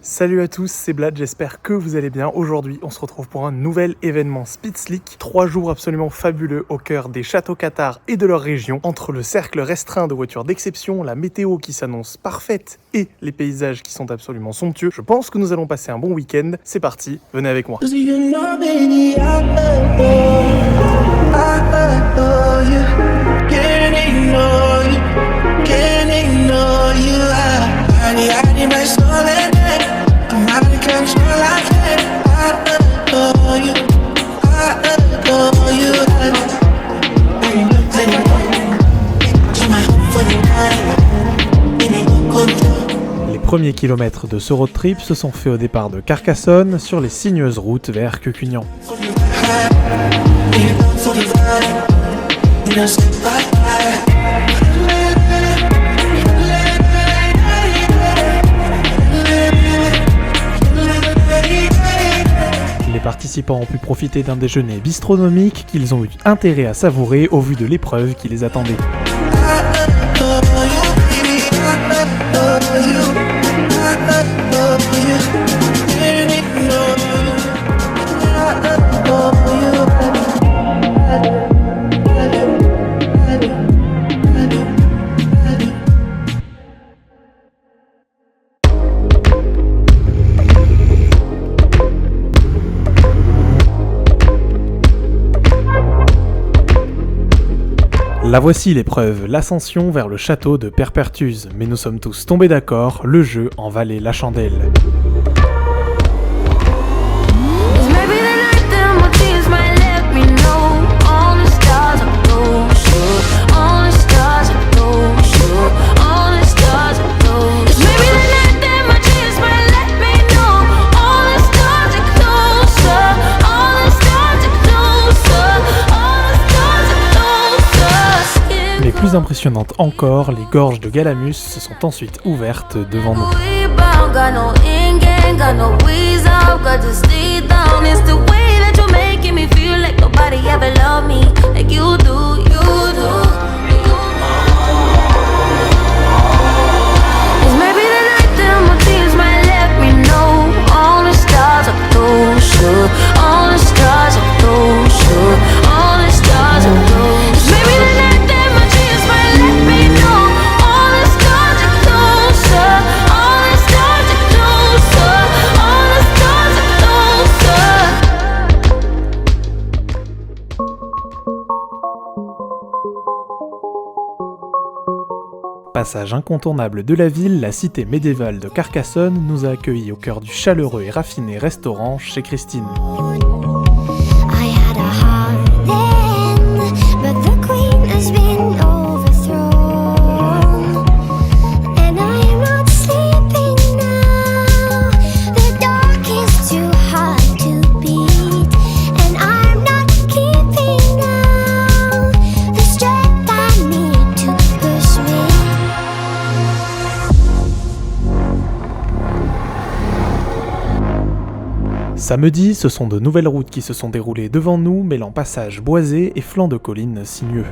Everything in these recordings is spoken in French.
Salut à tous, c'est Blad, j'espère que vous allez bien. Aujourd'hui, on se retrouve pour un nouvel événement Speedslick. 3 jours absolument fabuleux au cœur des châteaux cathares et de leur région. Entre le cercle restreint de voitures d'exception, la météo qui s'annonce parfaite et les paysages qui sont absolument somptueux, je pense que nous allons passer un bon week-end. C'est parti, venez avec moi. Les premiers kilomètres de ce road trip se sont faits au départ de Carcassonne sur les sinueuses routes vers Quequignan. Les participants ont pu profiter d'un déjeuner bistronomique qu'ils ont eu intérêt à savourer au vu de l'épreuve qui les attendait. La voici l'épreuve, l'ascension vers le château de Perpertuse, mais nous sommes tous tombés d'accord, le jeu en valait la chandelle. Plus impressionnante encore, les gorges de Galamus se sont ensuite ouvertes devant nous. Passage incontournable de la ville, la cité médiévale de Carcassonne nous a accueillis au cœur du chaleureux et raffiné restaurant chez Christine. Samedi, ce sont de nouvelles routes qui se sont déroulées devant nous, mêlant passages boisés et flancs de collines sinueux.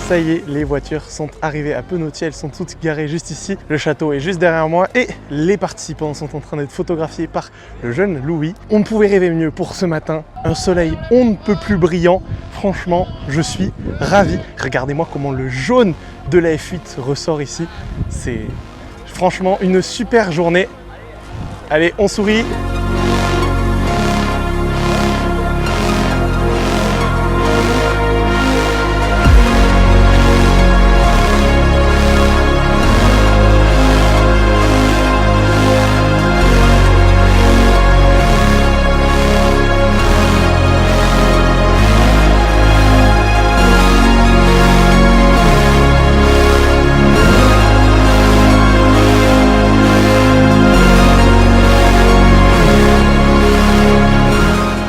Ça y est, les voitures sont arrivées à Penautier, elles sont toutes garées juste ici. Le château est juste derrière moi et les participants sont en train d'être photographiés par le jeune Louis. On ne pouvait rêver mieux pour ce matin. Un soleil on ne peut plus brillant. Franchement, je suis ravi. Regardez-moi comment le jaune de la F8 ressort ici. C'est franchement une super journée. Allez, on sourit.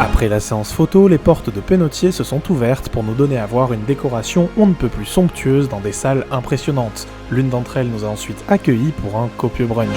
Après la séance photo, les portes de Penautier se sont ouvertes pour nous donner à voir une décoration on ne peut plus somptueuse dans des salles impressionnantes. L'une d'entre elles nous a ensuite accueillis pour un copieux brunch.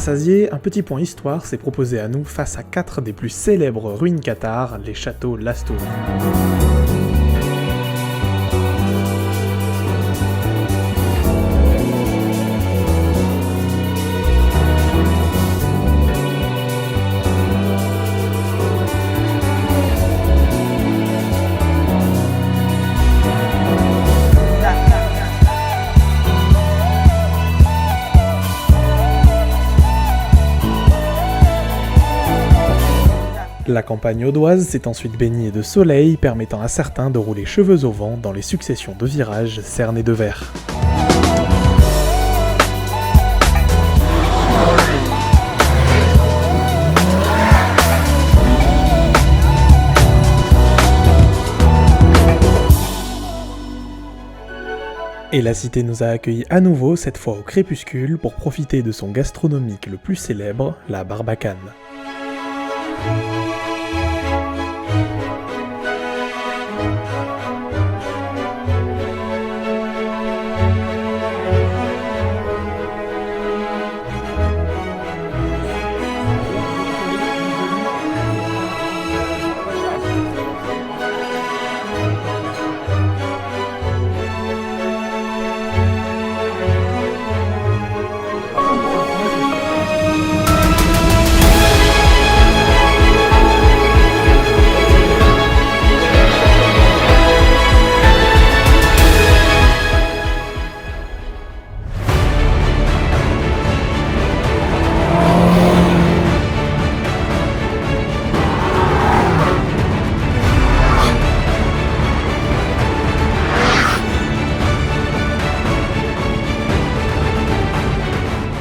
Rassasié, un petit point histoire s'est proposé à nous face à 4 des plus célèbres ruines cathares, les châteaux Lastouri. La campagne audoise s'est ensuite baignée de soleil, permettant à certains de rouler cheveux au vent dans les successions de virages cernés de verre. Et la cité nous a accueillis à nouveau, cette fois au crépuscule, pour profiter de son gastronomique le plus célèbre, la barbacane.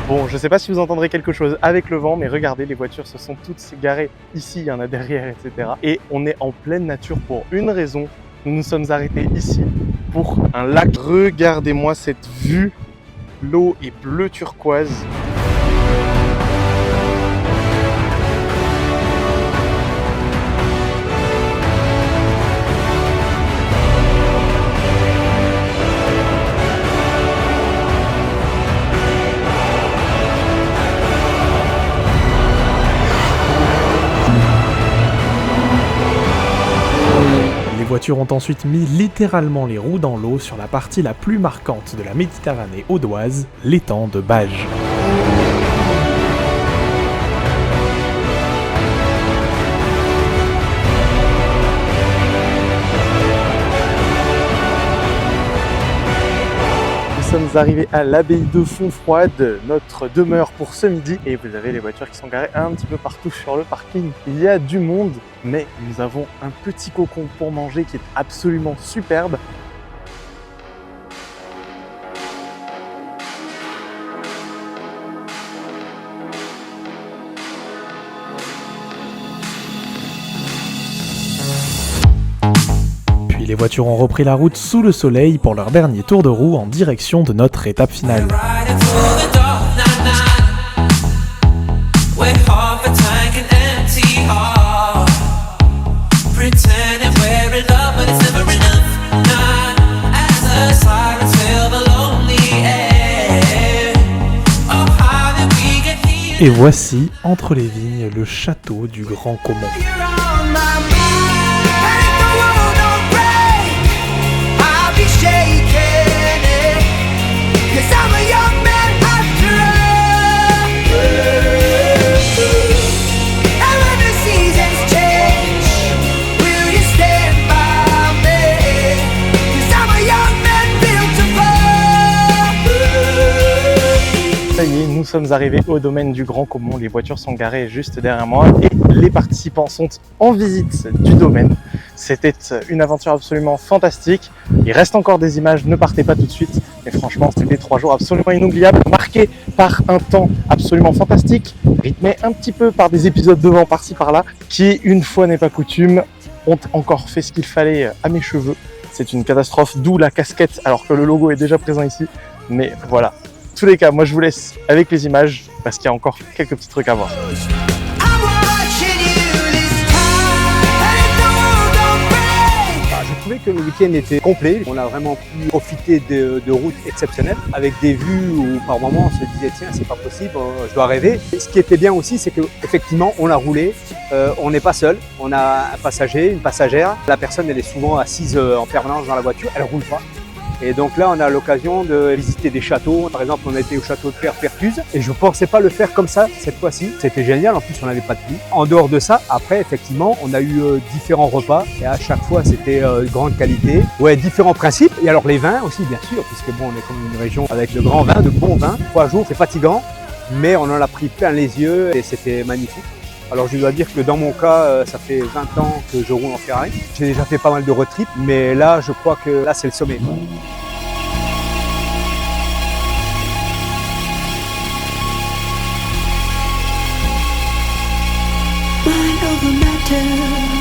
Bon, je sais pas si vous entendrez quelque chose avec le vent, mais regardez, les voitures se sont toutes garées ici, il y en a derrière, etc. Et on est en pleine nature pour une raison. Nous nous sommes arrêtés ici pour un lac. Regardez-moi cette vue. L'eau est bleu turquoise. Les voitures ont ensuite mis littéralement les roues dans l'eau sur la partie la plus marquante de la Méditerranée audoise, l'étang de Bages. Nous sommes arrivés à l'abbaye de Fontfroide, notre demeure pour ce midi, et vous avez les voitures qui sont garées un petit peu partout sur le parking. Il y a du monde, mais nous avons un petit cocon pour manger qui est absolument superbe. Les voitures ont repris la route sous le soleil pour leur dernier tour de roue en direction de notre étape finale. Et voici, entre les vignes, le château du Grand Caumont. Ça y est, nous sommes arrivés au domaine du Grand Caumont. Les voitures sont garées juste derrière moi et les participants sont en visite du domaine. C'était une aventure absolument fantastique. Il reste encore des images, ne partez pas tout de suite. Mais franchement, c'était 3 jours absolument inoubliables, marqués par un temps absolument fantastique, rythmé un petit peu par des épisodes de vent par-ci par-là, qui, une fois n'est pas coutume, ont encore fait ce qu'il fallait à mes cheveux. C'est une catastrophe, d'où la casquette, alors que le logo est déjà présent ici. Mais voilà. En tous les cas, moi je vous laisse avec les images parce qu'il y a encore quelques petits trucs à voir. trouvé que le week-end était complet. On a vraiment pu profiter de routes exceptionnelles avec des vues où par moments on se disait tiens c'est pas possible, je dois rêver. Et ce qui était bien aussi c'est qu'effectivement on a roulé, on n'est pas seul, on a un passager, une passagère. La personne elle est souvent assise en permanence dans la voiture, elle roule pas. Et donc là, on a l'occasion de visiter des châteaux. Par exemple, on a été au château de Pertuise et je ne pensais pas le faire comme ça cette fois-ci. C'était génial, en plus on n'avait pas de pluie. En dehors de ça, après, effectivement, on a eu différents repas et à chaque fois, c'était de grande qualité. Ouais, différents principes. Et alors les vins aussi, bien sûr, puisque bon, on est comme une région avec de grands vins, de bons vins. 3 jours, c'est fatigant, mais on en a pris plein les yeux et c'était magnifique. Alors je dois dire que dans mon cas, ça fait 20 ans que je roule en Ferrari. J'ai déjà fait pas mal de road trips, mais là je crois que là c'est le sommet. Mind over matter.